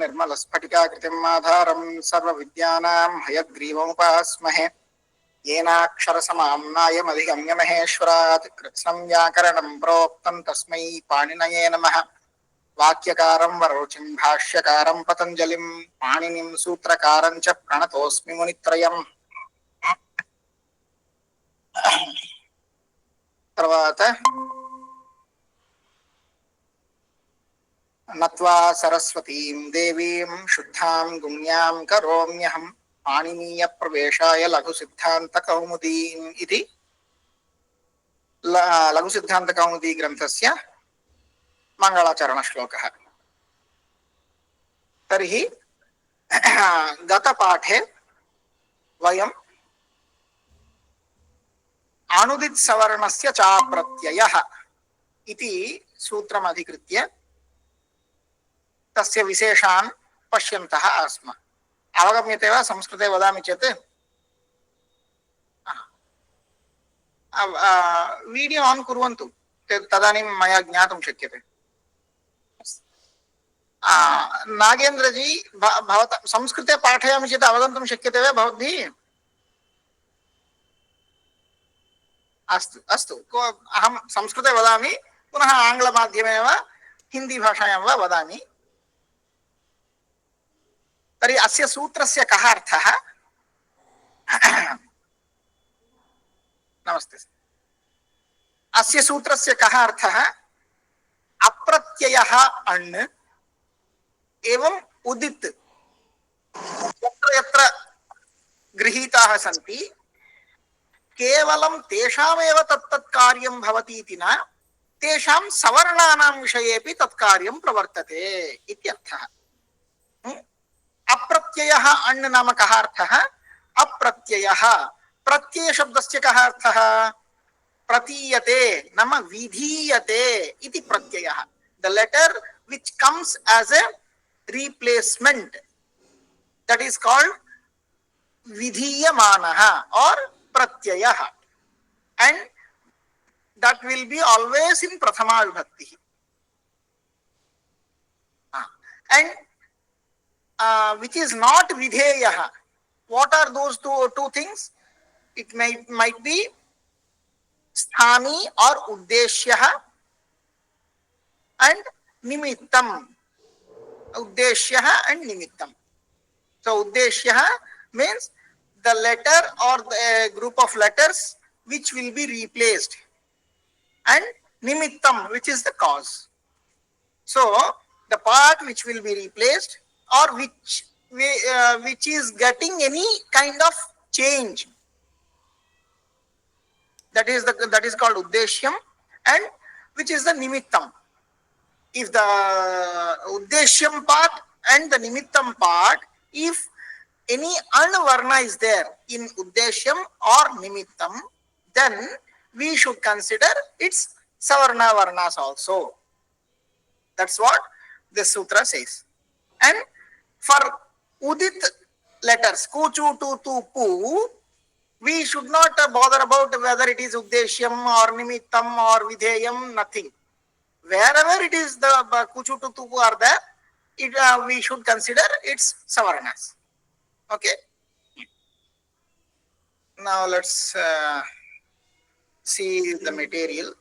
निर्मलस्फटिकाकृतिम् आधारं सर्वविद्यानां हयग्रीवमुपास्महे येनाक्षरसमाम्नायमधिगम्य महेश्वरात् कृत्स्नं व्याकरणं प्रोक्तं तस्मै पाणिनये नमः। वाक्यकारं वरोचिं भाष्यकारं पतञ्जलिं पाणिनिं सूत्रकारं च प्रणतोऽस्मि मुनित्रयम्। తర్వాత नत्वा सरस्वतीं देवीं शुद्धां गुण्यां करोम्यहं पाणिनीय प्रवेशाय लघुसिद्धान्तकौमुदीम् इति लघुसिद्धान्तकौमुदी ग्रन्थस्य मङ्गलाचरणश्लोकः। तर्हि गतपाठे वयं अनुदित्सवर्णस्य चाप्रत्ययः इति सूत्रमधिकृत्य तस्य विशेषान् पश्यन्तः आस्म। अवगम्यते वा? संस्कृते वदामि चेत् वीडियो आन् कुर्वन्तु, तदानीं मया ज्ञातुं शक्यते। नागेन्द्रजी, भवता संस्कृते पाठयामि चेत् अवगन्तुं शक्यते वा भवद्भिः? अस्तु अस्तु, अहं संस्कृते वदामि, पुनः आङ्ग्लमाध्यमेन वा हिन्दी भाषायां वा वदामि। तर्हि अस्य सूत्रस्य कः अर्थः? नमस्ते। अस्य सूत्रस्य कः अर्थः? अप्रत्ययः अण् एवं उदित् यत्र यत्र गृहीताः सन्ति केवलं तेषामेव तत्तत् कार्यं भवति इति न, तेषां सवर्णानां विषयेपि तत्कार्यं प्रवर्तते इत्यर्थः। अप्रत्ययः अण् नाम कः अर्थः? अप्रत्ययः, प्रत्यय शब्दस्य कः अर्थः? प्रतीयते नाम विधीयते इति प्रत्ययः। The letter which comes as a replacement, that is called vidhiyamanah or pratyayah, and that will be always in prathama vibhakti. And which is not vidheyah. What are those two things? It might be sthani or uddeshyah and nimittam. Uddeshyah and nimittam. So uddeshyah means the letter or the group of letters which will be replaced, and nimittam, which is the cause. So the part which will be replaced or which is getting any kind of change, that is called uddeshyam, and which is the nimittam. If the uddeshyam part and the nimittam part, if any anvarna is there in uddeshyam or nimittam, then we should consider its savarna varnas also. That's what this sutra says. And for udit letters, ku, chu, tu, tu, pu, we should not bother about whether it is uddeshyam or nimittam or vidheyam, nothing. Wherever it is the kuchu to tupu are there, we should consider its savarnas. Okay. Now let's see the material.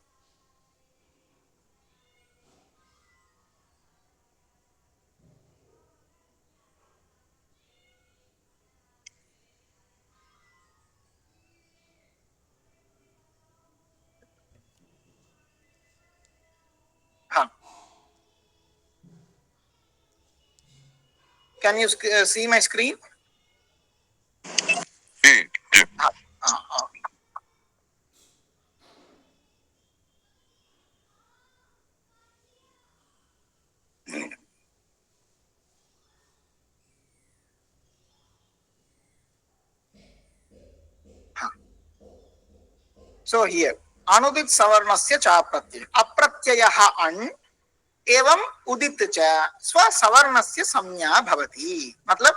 Can you see my screen? So here, anudit savarnasya cha pratyaya. Apratyayah an एवं उदित च स्व सवर्णस्य संज्ञा भवति। मतलब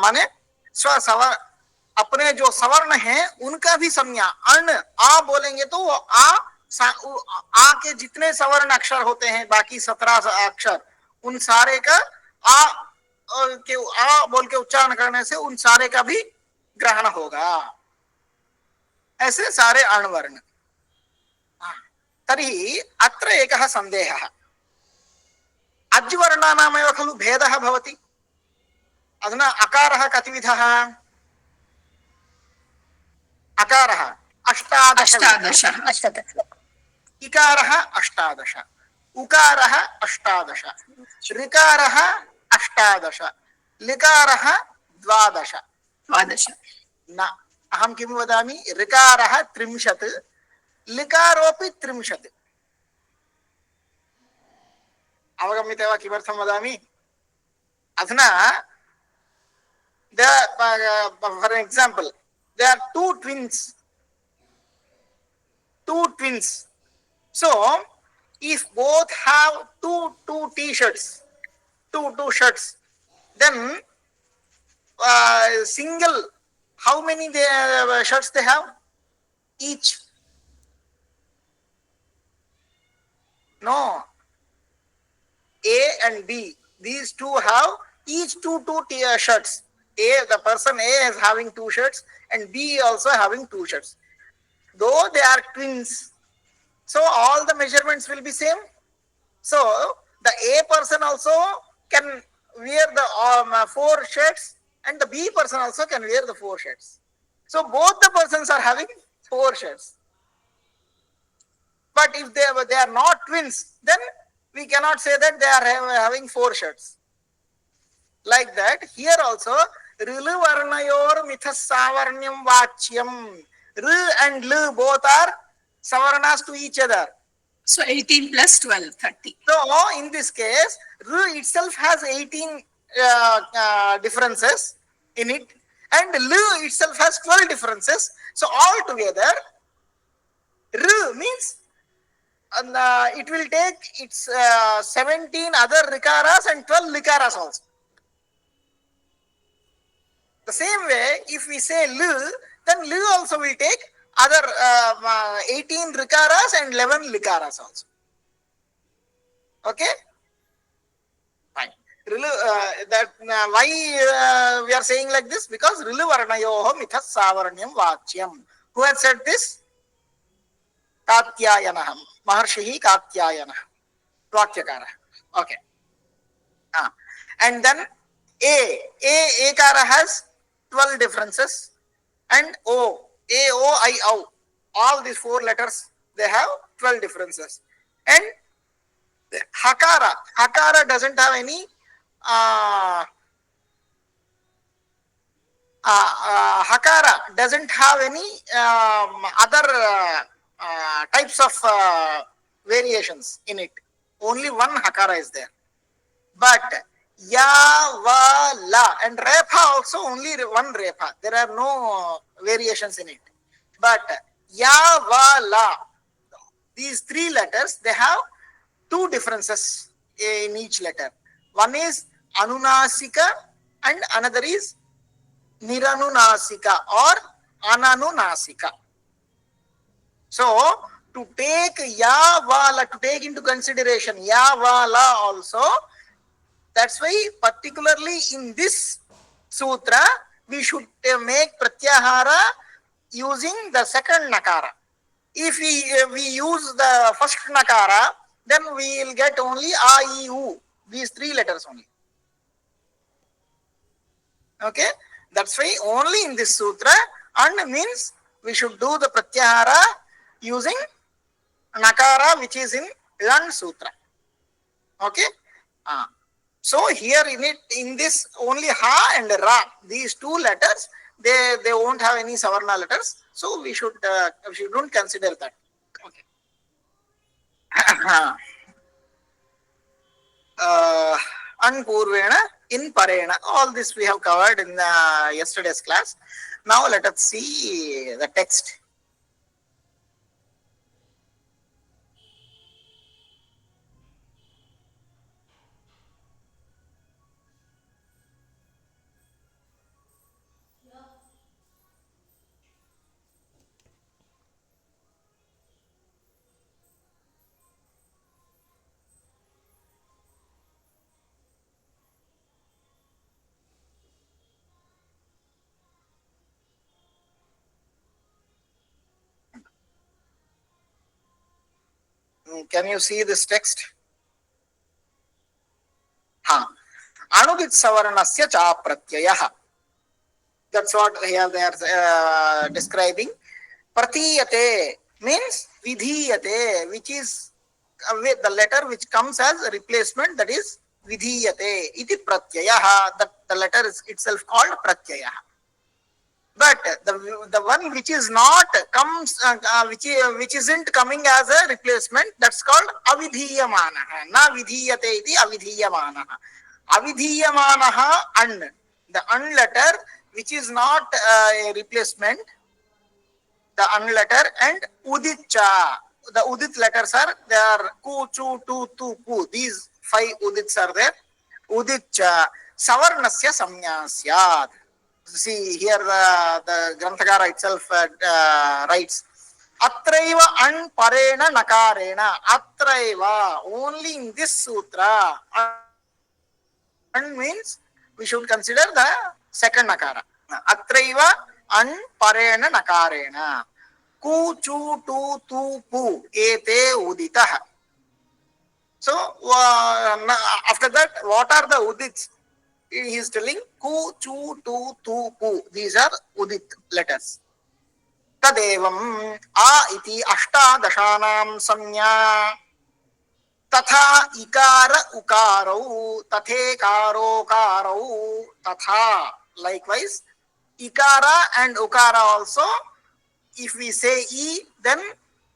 माने स्व सवर अपने जो सवर्ण है उनका भी संज्ञा अण आ बोलेंगे तो वो आ के जितने सवर्ण अक्षर होते हैं बाकी 17 अक्षर उन सारे का आ के आ बोल के उच्चारण करने से उन सारे का भी ग्रहण होगा। ऐसे सारे अण्वर्ण। तर्हि अत्र एकः सन्देहः, अज्वर्णानामेव खलु भेदः भवति। अधुना अकारः कतिविधः? अकारः अष्टादश, इकारः अष्टादश, उकारः अष्टादश, ऋकारः अष्टादश, लिकारः द्वादश। न, अहं किं वदामि, ऋकारः 30, लिकारोऽपि 30। अवगम्यते वा किमर्थं वदामि? अधुना for example there are two twins. So if both have two t-shirts, two shirts, then single, how many shirts they have each? No, A and B, these two have each two shirts. The person A is having 2 shirts and B also having 2 shirts. Though they are twins, so all the measurements will be same. So the A person also can wear the 4 shirts and the B person also can wear the 4 shirts. So both the persons are having 4 shirts. But if they are not twins, then we cannot say that they are having 4 shirts. Like that, here also, Rilu Varnayor Mithas Savarnyam Vachyam. R and L both are Savarnas to each other. So 18 plus 12, 30. So in this case, R itself has 18 differences in it, and L itself has 12 differences. So altogether, R means it will take its 17 other rikaras and 12 likaras also. The same way, if we say L, then L also will take other 18 rikaras and 11 likaras also. Okay? Fine. Why we are saying like this? Because Rilu Varnayoho Mithas Savaranyam Vachyam. Who had said this? Katyayana. Maharshihi Katyayana. Vakyakara. Okay. And then Ekara has 12 differences, and O, all these 4 letters, they have 12 differences. And Hakara doesn't have any Hakara doesn't have any other types of variations in it. Only one Hakara is there. But Ya, Va, La and Repha also only one Repha. There are no variations in it. But Ya, Va, La, these 3 letters, they have 2 differences in each letter. One is Anunasika and another is Niranunasika or Ananunasika. So to take Ya, Va, La, to take into consideration Ya, Va, La also, that's why particularly in this sutra, we should make pratyahara using the second nakara. If we use the first nakara, then we will get only A, I, U, these 3 letters only. Okay, that's why only in this sutra, and means we should do the pratyahara using nakara which is in Lan sutra. Okay. So here in this only Ha and Ra, these 2 letters, they won't have any Savarna letters. So we shouldn't consider that. Okay. Anpurvena, in Parena, all this we have covered in yesterday's class. Now let us see the text. Can you see this text? Anudit savarnasya cha pratyayah. That's what here they are describing. Pratiyate means vidhiyate, which is the letter which comes as a replacement, that is vidhiyate. Iti pratyayah. That the letter is itself called pratyayah. But the one which is not comes which isn't coming as a replacement, that's called avidhiyamanaha. Na vidhiyate iti avidhiyamanaha. Avidhiyamanaha an, the an letter which is not a replacement, the an letter, and uditcha. The udit letters are there. Ku, chu, tu, tu, pu. These 5 udits are there. Uditcha savarnasya samnyasyat. See here the Granthakara itself writes Atraiva an parena nakarena. Atraiva, only in this sutra. An means we should consider the second nakara. Atraiva an parena nakarena. Ku, chu, tu, tu, pu. Ete uditah. So after that, what are the udits? He is telling ku, chu, tu, tu, pu. These are udit letters. Tadevam a iti ashtadashanam samnya tatha ikara ukarau tathe karo karau tatha. Likewise, ikara and ukara also, if we say e, then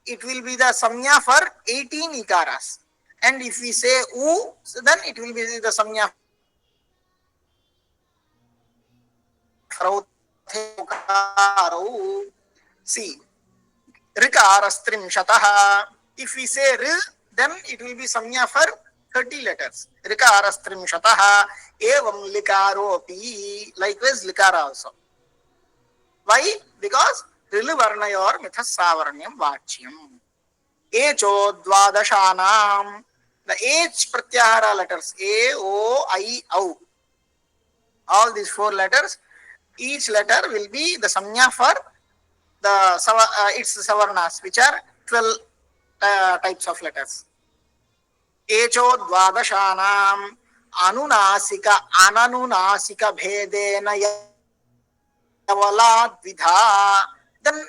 it will be the samnya for 18 ikaras. And if we say u, then it will be the samnya see, rikarastrimshataha. If we say ri, then it will be samnya for 30 letters. Rikarastrimshataha evam likaropi. Likewise, likara also. Why? Because rilu varnayor mithasavaranyam vachyam. Echo dvadashanam. The H pratyahara letters A, O, I, O. All these 4 letters, each letter will be the samnya for the its savarnas, which are 12 types of letters. Echo dvadashanam anunasika ananunasika bhedena yavala dvidha. Then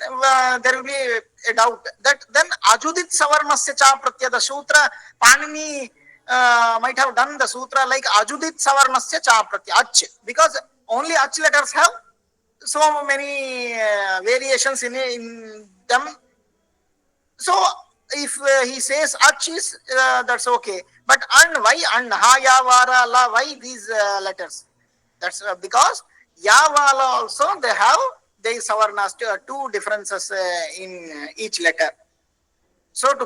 there will be a doubt that then ajudit savarnasya cha pratyaya. The sutra Panini might have done the sutra like ajudit savarnasya cha pratyaya ach, because only ach letters have so many variations in them. So if he says ach is that's okay, but an, why an, ha, ya, vara, la, why these letters? That's because ya, vala also they have savarnas, 2 differences in each letter. So to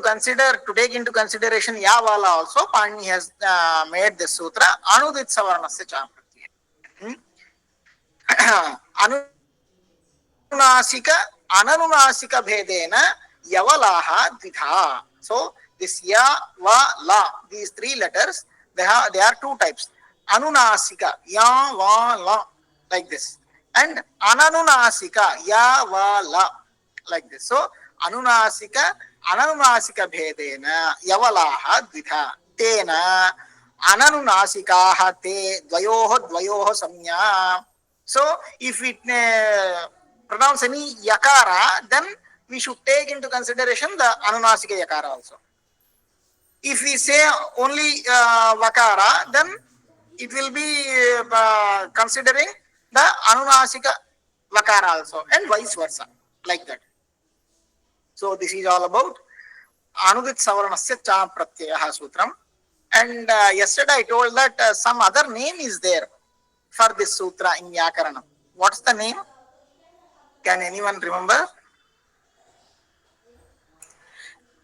take into consideration ya, vala also, Panini has made this sutra anudit savarnasya cha pratyaya. Ananunasika bhedena yavalaha dvidha. So this ya, va, la, these 3 letters, they are 2 types. Anunasika, ya, va, la, like this, and ananunasika, ya, va, la, like this. So anunasika bhedena yavalaha dvidha. Tena ananunasikaha te dvayoho samnya. So if it pronounce any yakara, then we should take into consideration the anunasika yakara also. If we say only vakara, then it will be considering the anunasika vakara also, and vice versa, like that. So this is all about anudit savarnasya cha pratyaya sutram. And yesterday I told that some other name is there for this sutra in Vyakaranam. What's the name? Can anyone remember?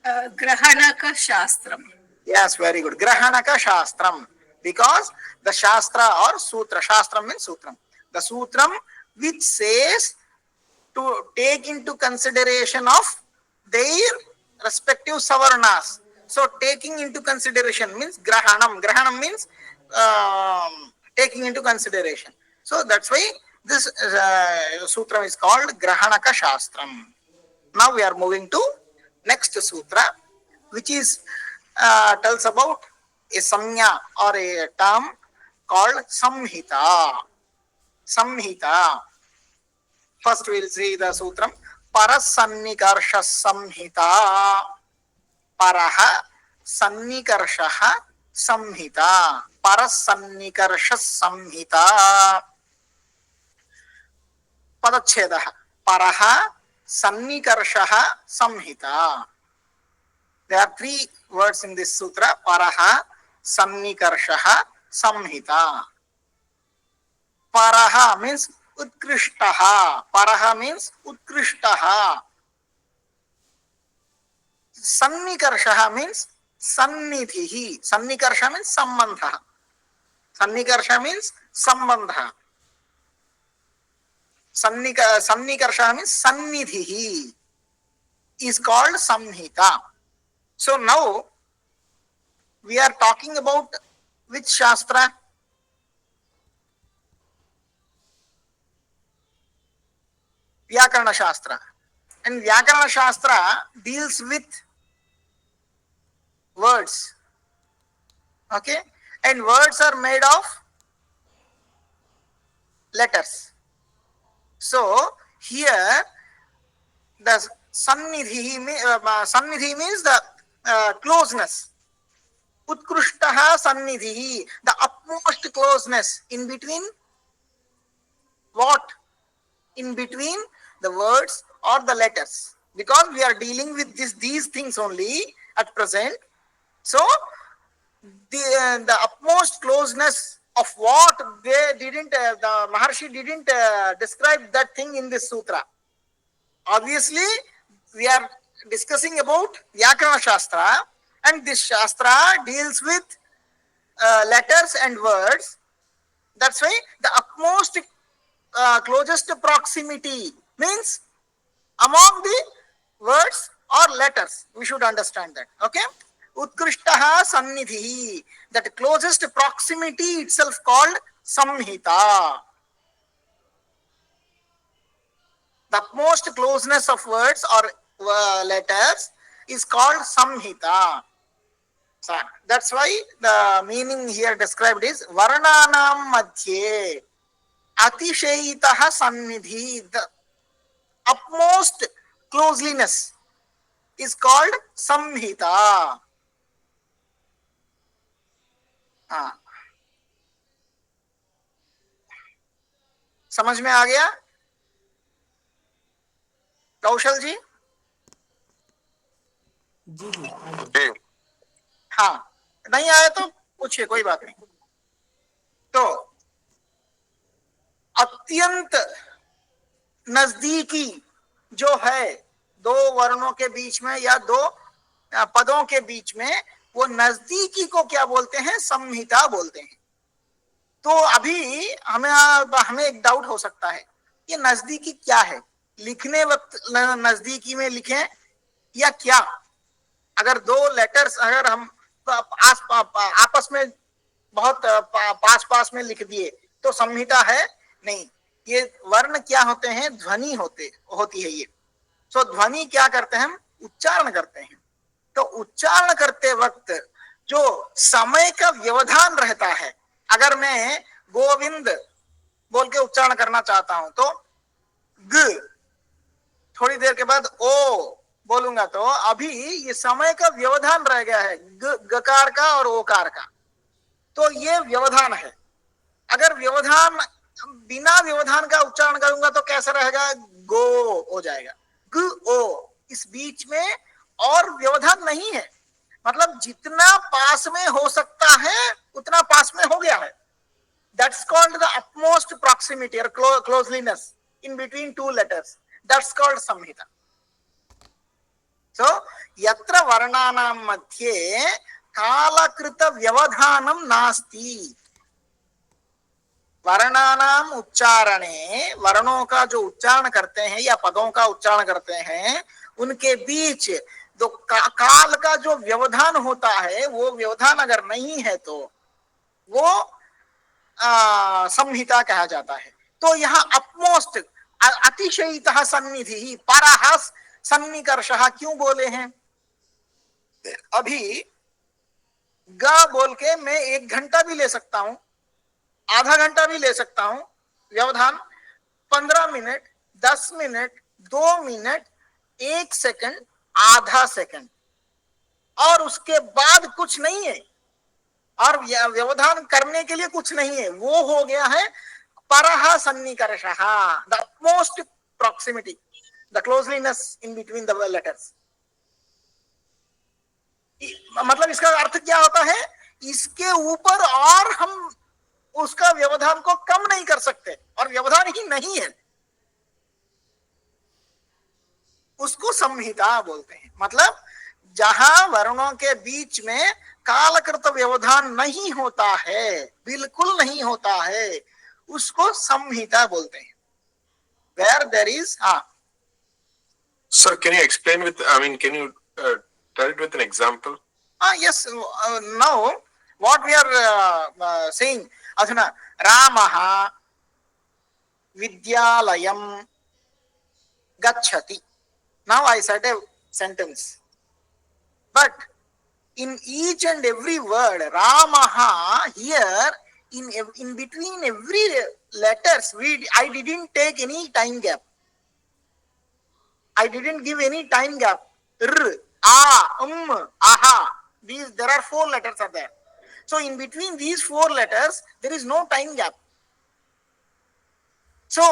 Grahanaka Shastram. Yes, very good. Grahanaka Shastram. Because the Shastra or Sutra, Shastram means Sutram. The Sutram which says to take into consideration of their respective savarnas. So taking into consideration means Grahanam. Grahanam means taking into consideration. So that's why this Sutra is called Grahanaka Shastram. Now we are moving to next sutra. which is tells about a samnya or a term called samhita. Samhita. First we will see the sutram. Parasannikarša samhita. Paraha sannikaršah samhita. Parasannikarša samhita. Padachhedah. Paraha sannikaršah samhita. There are three words in this sutra. Paraha sannikaršah samhita. Paraha means utkrishtaha. Paraha means utkrishtaha. Sannikarshaha means sannidhihi. Sannikarsha means sambandha. Sannikarsha means sambandha. Sannikarsha means sannidhihi is called samhita. So now we are talking about which shastra? Vyakarana Shastra. And Vyakarana Shastra deals with words. Okay? And words are made of letters. So here the sannidhi means the closeness. Utkrishtaha sannidhi, the utmost closeness in between what? In between the words or the letters, because we are dealing with these things only at present. So the utmost closeness of what they didn't, the Maharshi didn't describe that thing in this sutra. Obviously, we are discussing about Vyakarana Shastra, and this Shastra deals with letters and words. That's why the utmost closest proximity means among the words or letters. We should understand that. Okay? Utkrishtaha sannidhi, that closest proximity itself called samhita. The most closeness of words or letters is called samhita. So that's why the meaning here described is varnanam madhye atishayitaha sannidhi. The utmost closeliness is called samhita. समझ में आ गया कौशल जी? जी जी आगे। हाँ, नहीं आया तो पूछिए, कोई बात नहीं। तो अत्यंत नजदीकी जो है दो वर्णों के बीच में या दो पदों के बीच में, वो नजदीकी को क्या बोलते हैं? संहिता बोलते हैं। तो अभी हमें एक डाउट हो सकता है, ये नजदीकी क्या है? लिखने वक्त नजदीकी में लिखें या क्या? अगर दो लेटर्स अगर हम आपस में बहुत पास में लिख दिए तो संहिता है? नहीं। ये वर्ण क्या होते हैं? ध्वनि होती है ये। सो ध्वनि क्या करते हैं? हम उच्चारण करते हैं। तो उच्चारण करते वक्त जो समय का व्यवधान रहता है, अगर मैं गोविंद बोल के उच्चारण करना चाहता हूं तो ग, थोड़ी देर के बाद ओ बोलूंगा तो अभी ये समय का व्यवधान रह गया है, गकार का और ओकार का। तो ये व्यवधान है। अगर व्यवधान बिना व्यवधान का उच्चारण करूंगा तो कैसा रहेगा? गो हो जाएगा, ग ओ। इस बीच में और व्यवधान नहीं है, मतलब जितना पास में हो सकता है उतना पास में हो गया है। That's called the utmost proximity or closeliness in between two letters. That's called samhita. So yatra varnanam madhye kalakrita vyavadhanam nasti. वर्णानाम उच्चारणे, वर्णों का जो उच्चारण करते हैं या पदों का उच्चारण करते हैं, उनके बीच जो काल का जो व्यवधान होता है, वो व्यवधान अगर नहीं है तो वो संहिता कहा जाता है। तो यहाँ अपमोस्ट अतिशयितः सन्निधि, परः सन्निकर्षः क्यों बोले हैं? अभी ग बोल के मैं 1 घंटा भी ले सकता हूं, आधा घंटा भी ले सकता हूं। व्यवधान 15 मिनट, 10 मिनट, 2 मिनट, 1 सेकंड, आधा सेकंड, और उसके बाद कुछ नहीं है, और व्यवधान करने के लिए कुछ नहीं है। वो हो गया है परह सन्निकर्षः, the most proximity, the closeliness in between the letters. मतलब इसका अर्थ क्या होता है, इसके ऊपर और हम उसका व्यवधान को कम नहीं कर सकते, और व्यवधान ही नहीं है, उसको संहिता बोलते हैं। मतलब जहां वर्णों के बीच में कालकृत व्यवधान नहीं होता है, बिल्कुल नहीं होता है, उसको संहिता बोलते हैं। Where there is Sir, can you explain with, I mean, can you tell it with an example? yes, now what we are saying, adhuna Ramah Vidyalayam Gacchati. Now I said a sentence, but in each and every word, Ramaha, here in between every letters, I didn't take any time gap. I didn't give any time gap. R, A, aha. There are 4 letters are there. So in between these 4 letters, there is no time gap. So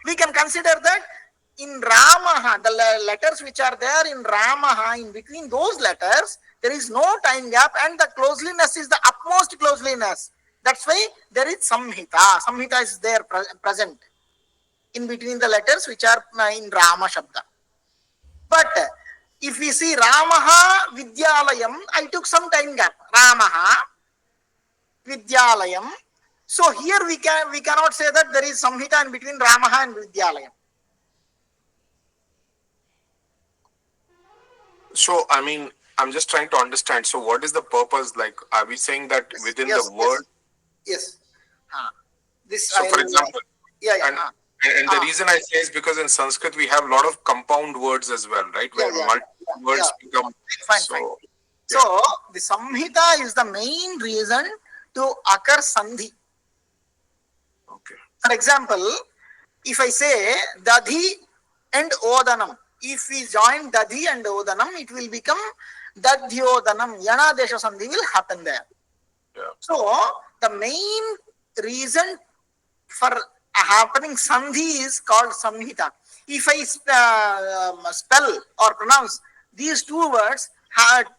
we can consider that in Ramaha, the letters which are there in Ramaha, in between those letters, there is no time gap, and the closeliness is the utmost closeliness. That's why there is Samhita. Samhita is there present in between the letters which are in Rama Shabda. But if we see Ramaha Vidyalayam, I took some time gap. Ramaha Vidyalayam. So here we cannot say that there is Samhita in between Ramaha and Vidyalayam. So, I mean, I'm just trying to understand. So, what is the purpose? Like, are we saying that within the word? Yes. This. So, for example, yeah. And the reason I say is because in Sanskrit we have a lot of compound words as well, right? Where multiple words become. Fine. So the Samhita is the main reason to occur Sandhi. Okay. For example, if I say Dadhi and Odanam, if we join Dadhi and Odanam, it will become Dadhyodanam. Yana Desha Sandhi will happen there. Yeah. So the main reason for happening Sandhi is called Samhita. If I spell or pronounce these 2 words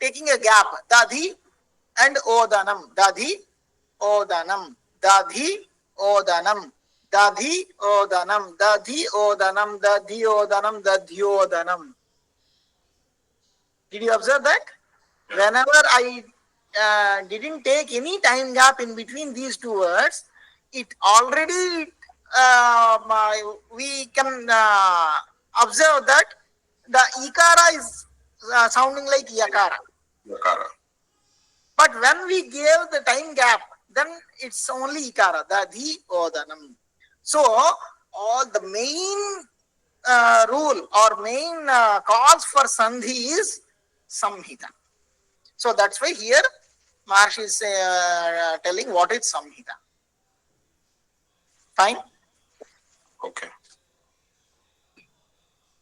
taking a gap, Dadhi and Odanam, Dadhi, Odanam, Dadhi, Odanam, Dadhi, Odanam, Dadhi, Odanam, Dadhi, Odanam, Dadhyodanam. Did you observe that? Whenever I didn't take any time gap in between these 2 words, it already we can observe that the ikara is sounding like yakara. Yakara. But when we gave the time gap, then it's only ikara, the odanam. So all the main rule or main cause for sandhi is samhita. So that's why here Maharshi is telling what is samhita. Fine. Okay.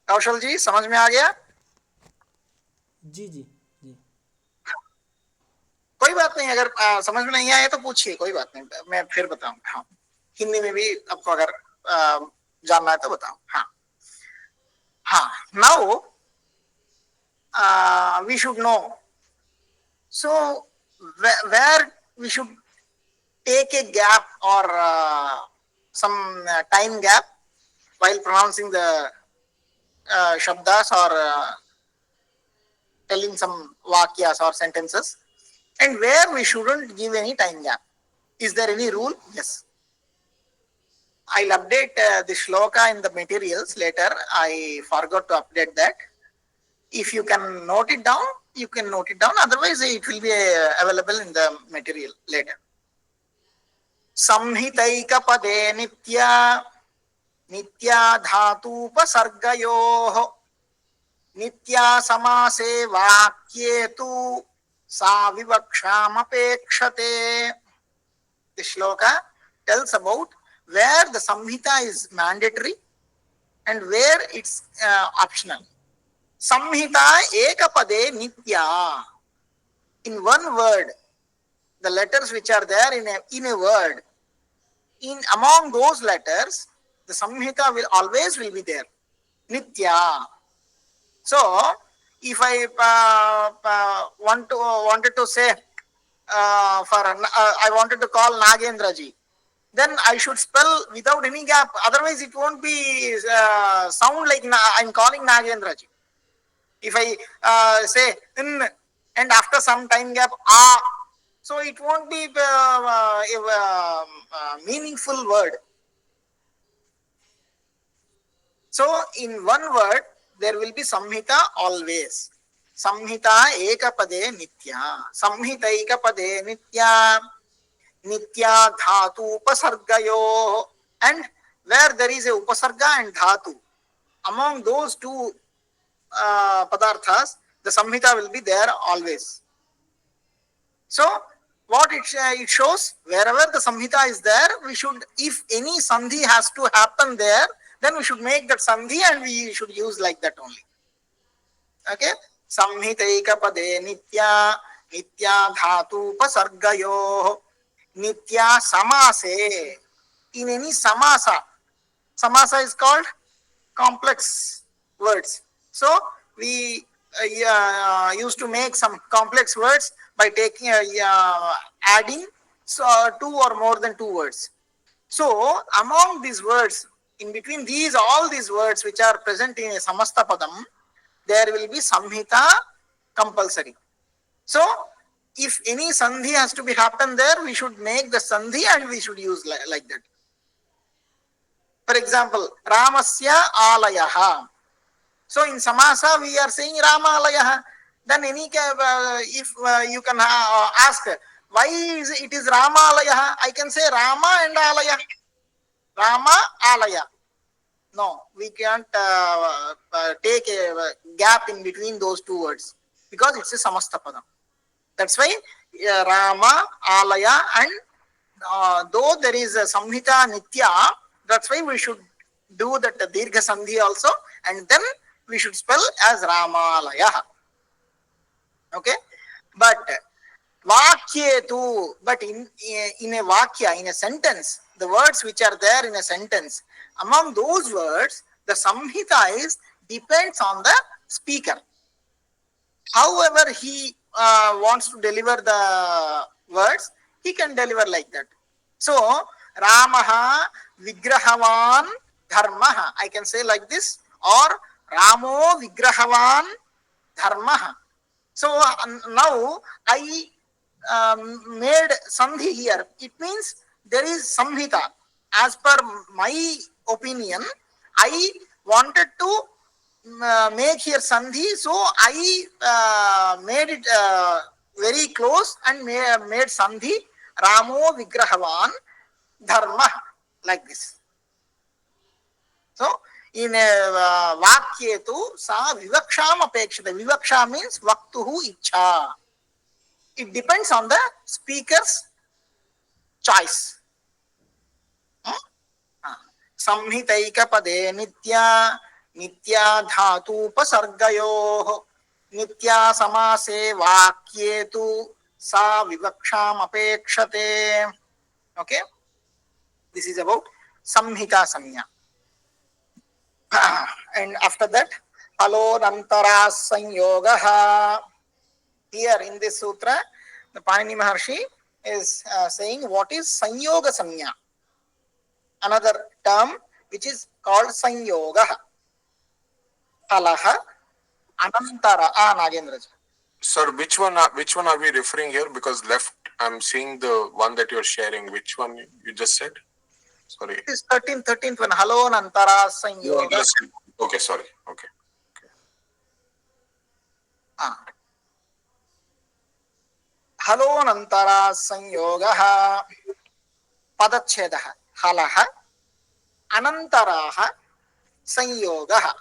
कौशल जी समझ में आ गया? जी जी जी कोई बात नहीं, अगर समझ में नहीं आया तो पूछिए, कोई बात नहीं, मैं फिर बताऊंगा। हाँ, हिंदी में भी आपको अगर जानना है तो बताऊं। हाँ, now we should know, so where we should take a gap or some time gap while pronouncing the shabdas or telling some vakyas or sentences, and where we shouldn't give any time gap. Is there any rule? Yes. I'll update the shloka in the materials later. I forgot to update that. If you can note it down, you can note it down. Otherwise, it will be available in the material later. Samhitaika pade nitya nitya dhatu upasargayoh नित्या समासे वाक्ये तु सा विवक्षामपेक्षते. The shloka tells about where the samhita is mandatory and where it's optional. Samhita ekapade nitya. In one word, the letters which are there in a word, in among those letters, the samhita will always be there. Nitya. So, if I wanted to say I wanted to call Nagendra ji, then I should spell without any gap. Otherwise, it won't be sound like I'm calling Nagendra ji. If I say in and after some time gap so it won't be a meaningful word. So in one word there will be samhita always. Samhita ekapade nitya. Samhita ekapade nitya. Nitya dhatu upasargayo. And where there is a upasarga and dhatu, among those two padarthas, the samhita will be there always. So what it shows, wherever the samhita is there, we should, if any sandhi has to happen there, then we should make that sandhi and we should use like that only. Okay? Samhitaika pade nitya, nitya dhatu pasargayo, nitya samase. In any samasa is called complex words. So we used to make some complex words by taking adding two or more than two words. So among these words, in between these all these words which are present in a samasta padam, there will be samhita compulsory. So if any sandhi has to be happen there, we should make the sandhi and we should use like that. For example, Ramasya alayaha. So in samasa we are saying Rama alayaha. Then if you can ask why it is Rama alayaha, I can say Rama and alaya. Rama alaya. No, we can't take a gap in between those two words because it's a samastapadam. That's why Rama, Alaya, and though there is a Samhita Nitya, that's why we should do that Dirgha Sandhi also, and then we should spell as Ramalaya. Okay, but Vakyetu, but in a Vakya, in a sentence, the words which are there in a sentence, among those words, the Samhita is depends on the speaker. However he wants to deliver the words, he can deliver like that. So, Ramaha Vigrahavan Dharmaha, I can say like this, or Ramo Vigrahavan Dharmaha. So, now I made sandhi here. It means there is samhita. As per my opinion, I wanted to make here sandhi, so I made it very close and made sandhi Ramo Vigrahavan Dharma like this. So in a vakyetu sa vivaksham apekshita. Vivaksha means vaktuhu ichha. It depends on the speaker's choice. Samhitaika pade nitya, nitya dhatu pasargayo, nitya samase vakyetu sa vivaksham apekshate. Okay, this is about samhita samya. And after that, halonantara sanyogaha. Here in this sutra, the Panini Maharshi is saying what is sanyoga samya. Another term which is called sanyoga. Halaha anantara. Nagendra. Sir, which one are we referring here? Because left, I'm seeing the one that you're sharing. Which one you just said? Sorry. It is 13th one. Halonantara sanyoga. Okay, sorry. Okay. Halonantara sanyoga padacheda. Halaha anantaraha sanyoga.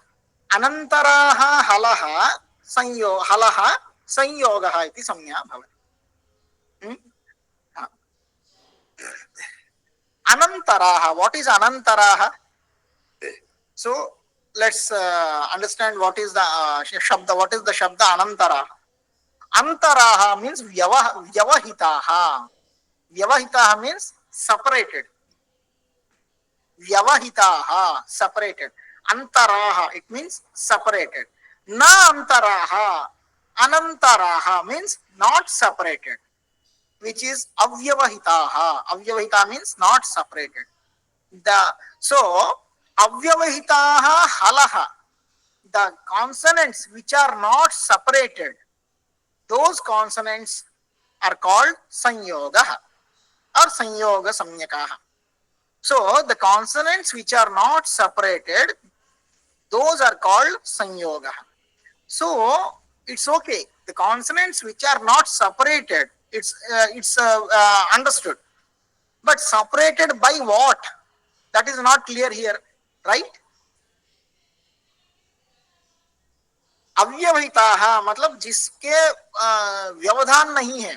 अनन्तराः हलः हलः संयोगः इति संज्ञा भवति। हा। अनन्तराः, what is अनन्तराः? So let's understand what is the shabda. What is the shabda anantara? Antaraha means vyavahitaha. Vyavahitaha means separated. Vyavahitaha, separated. Antaraha, it means separated. Na antaraha. Anantaraha means not separated, which is avyavahitaha. Avyavahita means not separated. So avyavahitaha halaha, the consonants which are not separated, those consonants are called sanyoga or sanyoga samyakaha. So the consonants which are not separated, those are called sanyoga. So it's okay. The consonants which are not separated, it's understood. But separated by what? That is not clear here, right? अव्यवहिताः मतलब जिसके व्यवधान नहीं है,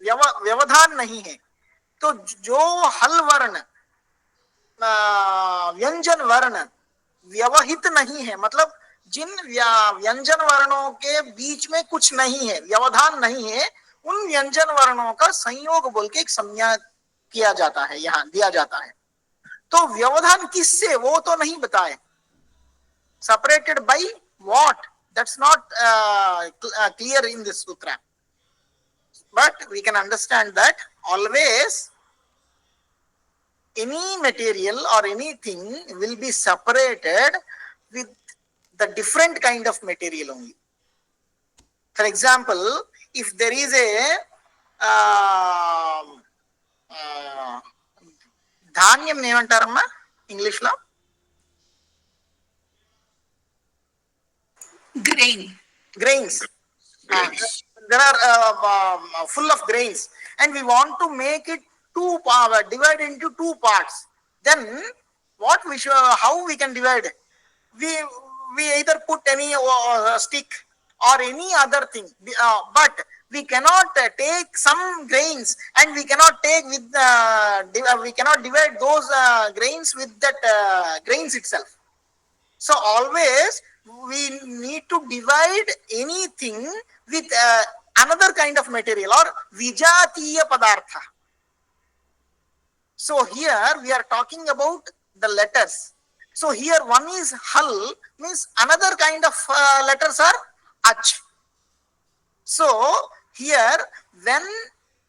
व्यवधान नहीं है, तो जो हल वर्ण व्यंजन वर्ण व्यवहित नहीं है, मतलब जिन व्यंजन वर्णों के बीच में कुछ नहीं है, व्यवधान नहीं है, उन व्यंजन वर्णों का संयोग बोल के एक संज्ञा किया जाता है, यहाँ दिया जाता है। तो व्यवधान किससे वो तो नहीं बताए, separated by what, that's not clear in this sutra, but we can understand that always any material or anything will be separated with the different kind of material only. For example, if there is a ధాన్యం ఏమంటారమ్మా English లో? Grains. There are full of grains, and we want to make it divide into two parts. Then what we should, how we can divide? We either put any stick or any other thing, but we cannot take some grains and we cannot take with we cannot divide those grains with that grains itself. So always we need to divide anything with another kind of material or vijatiya padartha. So here we are talking about the letters. So here one is hal, means another kind of letters are ach. So here when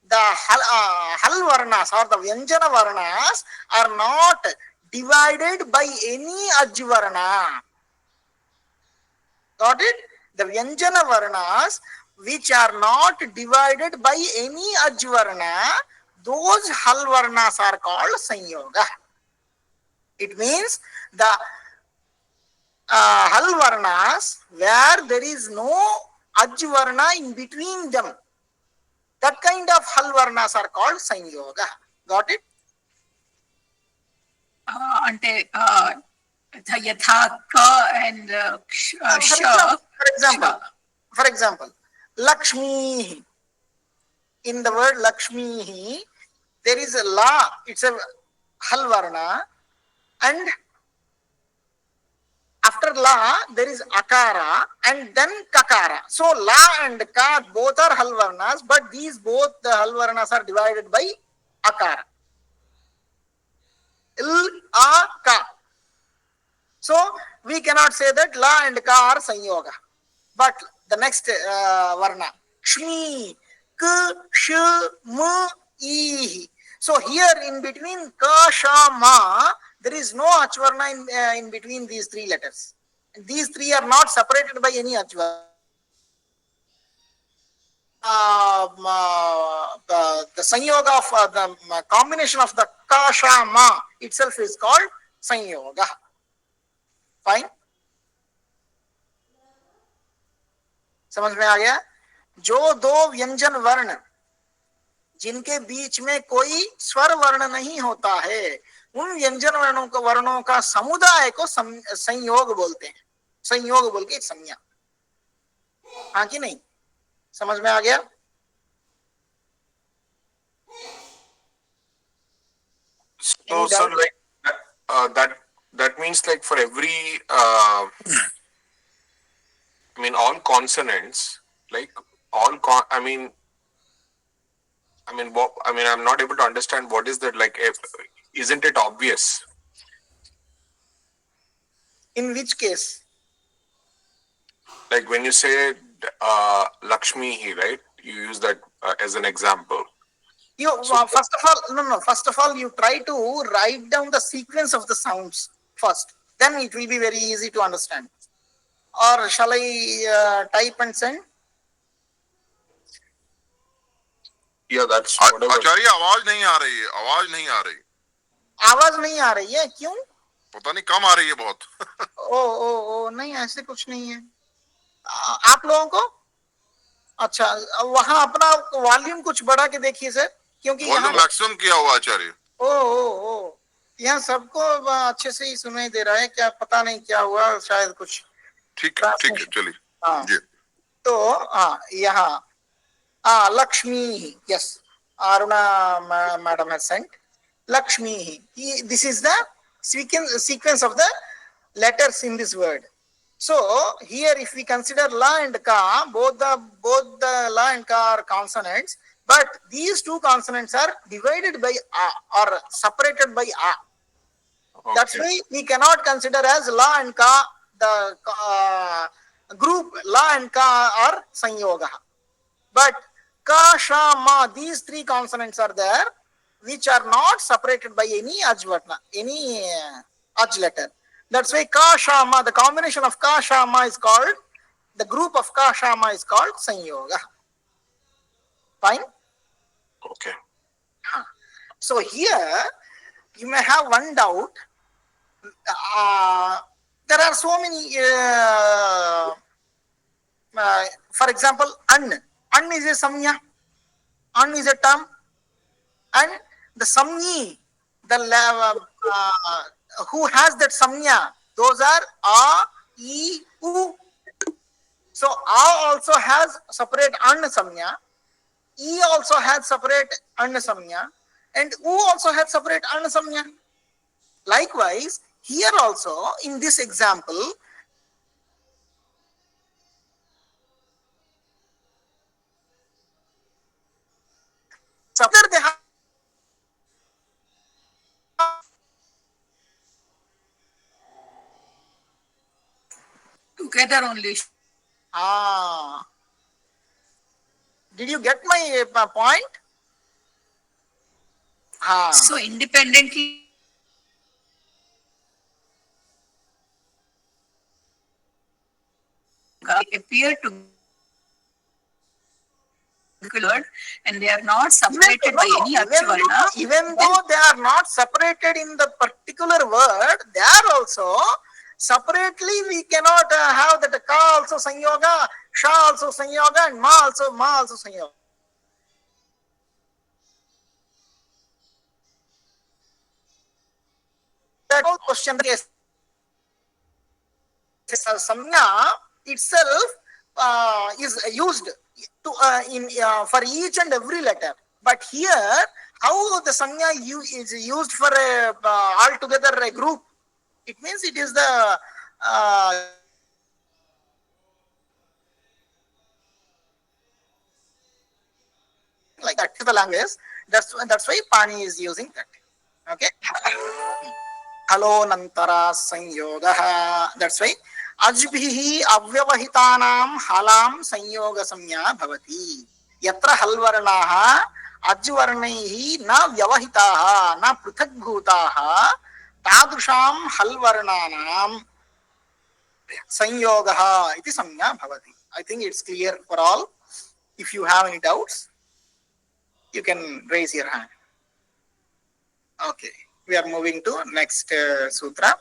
the hal varnas or the vyanjana varnas are not divided by any ajvarna. Got it? The vyanjana varnas which are not divided by any ajvarna, those hal varnas are called sanyoga. It means the hal varnas where there is no ajvarna in between them, that kind of hal varnas are called sanyoga. Got it? అంటే యథా క and sh. For example, Lakshmi. In the word Lakshmi, there is a la, it's a hal varna, and after la there is akara and then kakara. So la and ka both are hal varnas, but these both the hal varnas are divided by akara. Il, a, ka. So we cannot say that la and ka are sanyoga. But the next varna, shmi, k, sh, m, i. So here in between ka, sha, ma, there is no achvarna in between these three letters. And these three are not separated by any achvarna. The sanyoga of the combination of the ka, sha, ma itself is called sanyoga. Fine. समझ में आ गया? जो दो व्यंजन वर्ण जिनके बीच में कोई स्वर वर्ण नहीं होता है, उन व्यंजन वर्णों का समुदाय को संयोग बोलते हैं. संयोग बोल के एक संज्ञा। हाँ कि नहीं, समझ में आ गया? So, Any sir, doubt? like that means like for every I mean all consonants, like I mean what I mean I'm not able to understand what is that like. Isn't it obvious? In which case? Like when you say Lakshmi, right? You use that as an example. You So- first of all, no. First of all, you try to write down the sequence of the sounds first. Then it will be very easy to understand. Or shall I type and send? Yeah, that's whatever. आचार्य आवाज नहीं आ रही है, आवाज नहीं आ रही, आवाज नहीं आ रही है, क्यों? पता नहीं कम आ रही है बहुत। ओ नहीं, ऐसे कुछ नहीं है। आप लोगों को अच्छा, वहां अपना वॉल्यूम कुछ बढ़ा के देखिए सर, क्योंकि यहाँ वॉल्यूम मैक्सिमम किया हुआ आचार्य। ओ यहाँ सबको अच्छे से ही सुनाई दे रहा है, क्या पता नहीं क्या हुआ, शायद कुछ। ठीक है चलिए। हाँ जी तो यहाँ Lakshmi, yes, Aruna madam has sent Lakshmi. This is the sequence of the letters in this word. So here, if we consider la and ka, both the la and ka are consonants, but these two consonants are divided by a or separated by a. Okay. That's why we cannot consider as la and ka the group la and ka are sanyoga. But ka, sha, ma, these three consonants are there, which are not separated by any ajvatna, any aj letter. That's why ka, sha, ma, the combination of ka, sha, ma is called, the group of ka, sha, ma is called sanyoga. Fine? Okay. So here, you may have one doubt. There are so many, for example, an. An is a samnya, an is a term, and the samyi, the who has that samnya, those are a, e, u. So a also has separate an samnya, e also has separate an samnya, and u also has separate an samnya. Likewise, here also in this example, they have Together only. Did you get my point? So independently appear to word, and they are not separated by any Akshavarna. Even though they are not separated in the particular word, they are also separately. We cannot have that ka also sanyoga, sha also sanyoga, and ma also sanyoga. That whole question is samnya itself is used to in for each and every letter. But here, how the samnya is used for a altogether a group? It means it is the like that to the language. That's why Pani is using that. Okay. Halo nantara sanyoga. That's why ajbhihi avyavahitanam halam sanyoga samya bhavati. Yatra halvarnaha ajvarnaihi na vyavahitaha na pruthakbhutaha tadrusham halvarnanam sanyogaha iti samya bhavati. I think it's clear for all. If you have any doubts, you can raise your hand. Okay, we are moving to next sutra.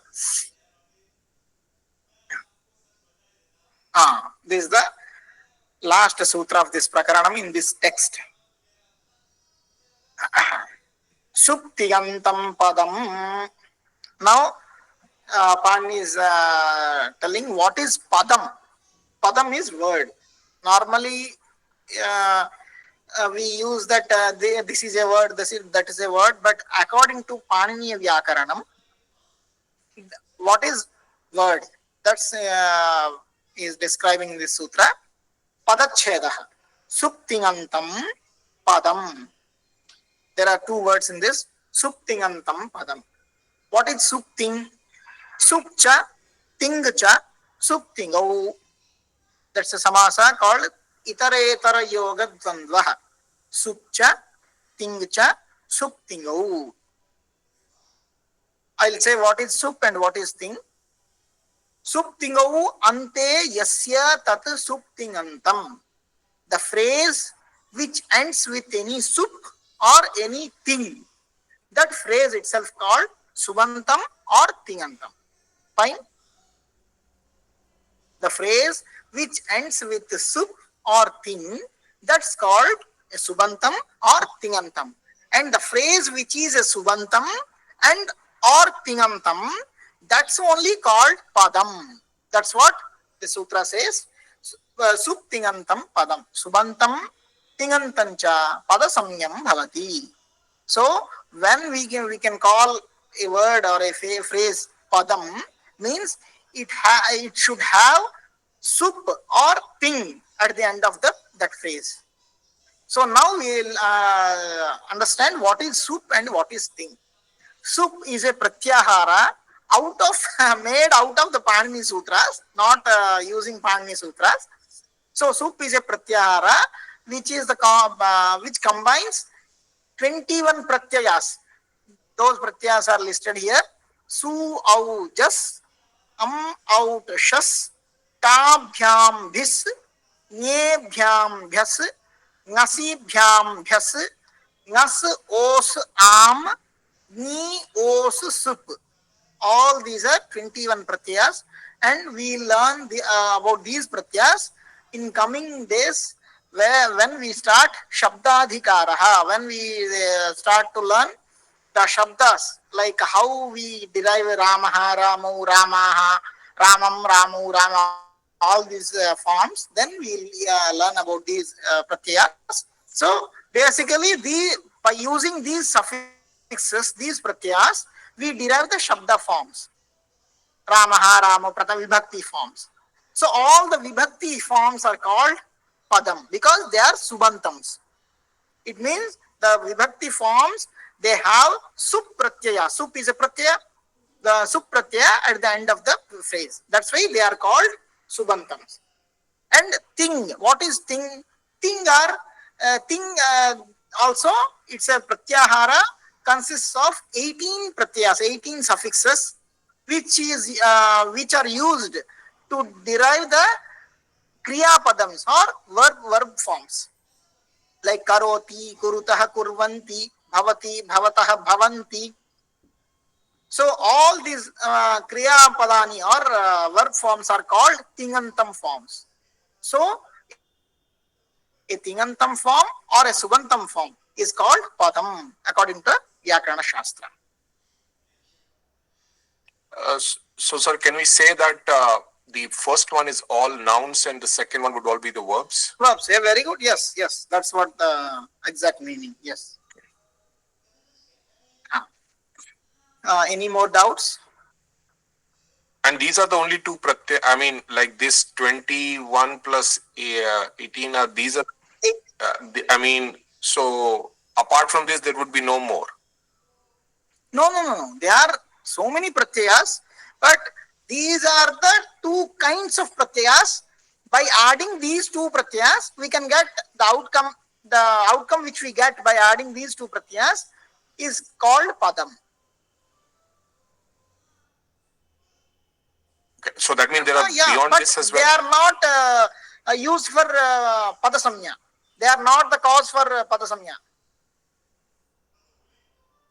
This is the last sutra of this prakaranam in this text. Suptiyantam padam. Now, Pani one is telling what is padam. Padam is word. Normally, we use that this is a word, that is a word. But according to Paniniya Vyakaranam, what is word? That's is describing in this sutra. Padacheda, Suptingantam Padam. There are two words in this. Suptingantam Padam. What is Supting? Supcha, Tingcha, Suptingau. That's a samasa called Itaretara Yoga Dvandvaha. Supcha, Tingcha, Suptingau. I'll say what is sup and what is ting. Suptingau ante yasya tat suptingantam. The phrase which ends with any sup or any ting. That phrase itself called subantam or tingantam. Fine. The phrase which ends with sup or ting, that's called a subantam or tingantam. And the phrase which is a subantam and or tingantam, that's only called padam. That's what the sutra says. Suptingantam padam. Subantam tingantancha padasamyam bhavati. So when we can call a word or a phrase padam, means it should have sup or ting at the end of that phrase. So now we will understand what is sup and what is ting. Sup is a pratyahara made out of the Panini Sutras, not using Panini Sutras. So sup is a pratyahara which is which combines 21 pratyayas. Those pratyayas are listed here. Su au jas, out shas, tabhyam bhis, nyebhyam bhyas, ngasibhyam bhyas, ngas os am, ni os sup. All these are 21 pratyas, and we learn about these pratyas in coming days when we start Shabdadhikaraha, when we start to learn the Shabdas, like how we derive Ramaha, Ramu, Ramaha, Ramam, Ramu, Rama, all these forms, then we'll learn about these pratyas. So basically, by using these suffixes, these pratyas, we derive the Shabda forms. Ramaha, Ramu, Pratham Vibhakti forms. So all the Vibhakti forms are called Padam because they are Subantams. It means the Vibhakti forms, they have Sup Pratyaya. Sup is a Pratyaya. The Sup Pratyaya at the end of the phrase. That's why they are called Subantams. And Ting. What is Ting? Ting also, it's a Pratyahara, consists of 18 pratyas, 18 suffixes, which are used to derive the kriya padams or verb forms, like karoti, kurutah, kurvanti, bhavati, bhavatah, bhavanti. So all these kriya padani or verb forms are called tingantam forms. So a tingantam form or a subantam form is called padam according to Vyakarana Shastra. So, sir, can we say that the first one is all nouns and the second one would all be the verbs? Verbs, yeah, very good. Yes, yes, that's what the exact meaning. Yes. Any more doubts? And these are the only two pratyay. I mean, like this 21 plus 18 are these are. I mean, so apart from this, there would be no more. No. There are so many pratyayas, but these are the two kinds of pratyayas. By adding these two pratyayas, we can get the outcome. The outcome which we get by adding these two pratyayas is called padam. Okay. So that means there are beyond but this as well. They are not used for padasamya. They are not the cause for padasamya.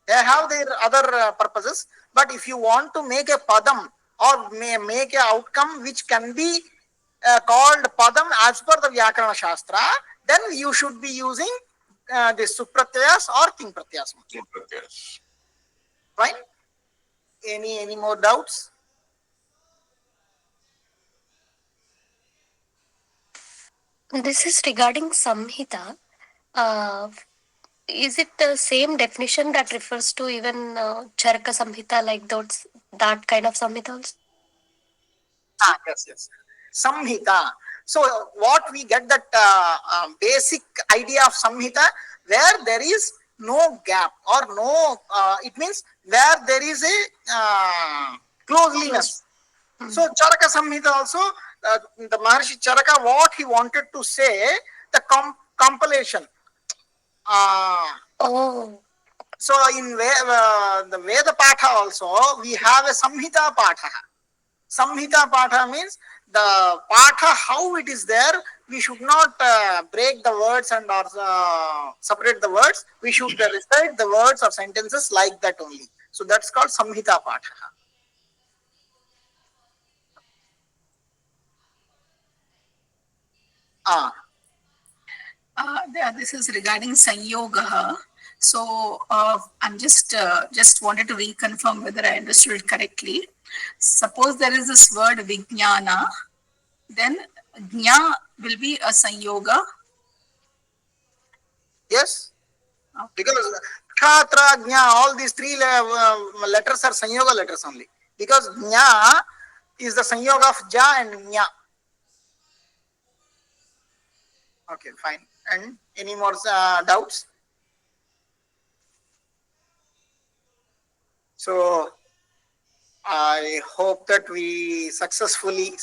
They have their other purposes, but if you want to make a padam or make an outcome which can be called padam as per the Vyakarana Shastra, then you should be using the supratyayas or ting pratyayas. Yes. Fine. Any more doubts? This is regarding Samhita. Uh, is it the same definition that refers to even Charaka Samhita, like those that kind of Samhita also? Yes. Samhita. So what we get that basic idea of Samhita, where there is no gap or no, it means where there is a closeliness. So Charaka Samhita also, the Maharshi Charaka, what he wanted to say, the compilation. Oh, So in the Veda Patha also, we have a Samhita Patha. Samhita Patha means the Patha, how it is there, we should not break the words and or separate the words. We should recite the words or sentences like that only. So that's called Samhita Patha. This is regarding Sanyoga. So I'm just wanted to reconfirm whether I understood it correctly. Suppose there is this word Vijnana, then Jna will be a Sanyoga. Yes, because Kha, Tra, Jna, all these three letters are Sanyoga letters only. Because Jna is the Sanyoga of Ja and Jna. Okay, fine. And any more doubts? So I hope that we successfully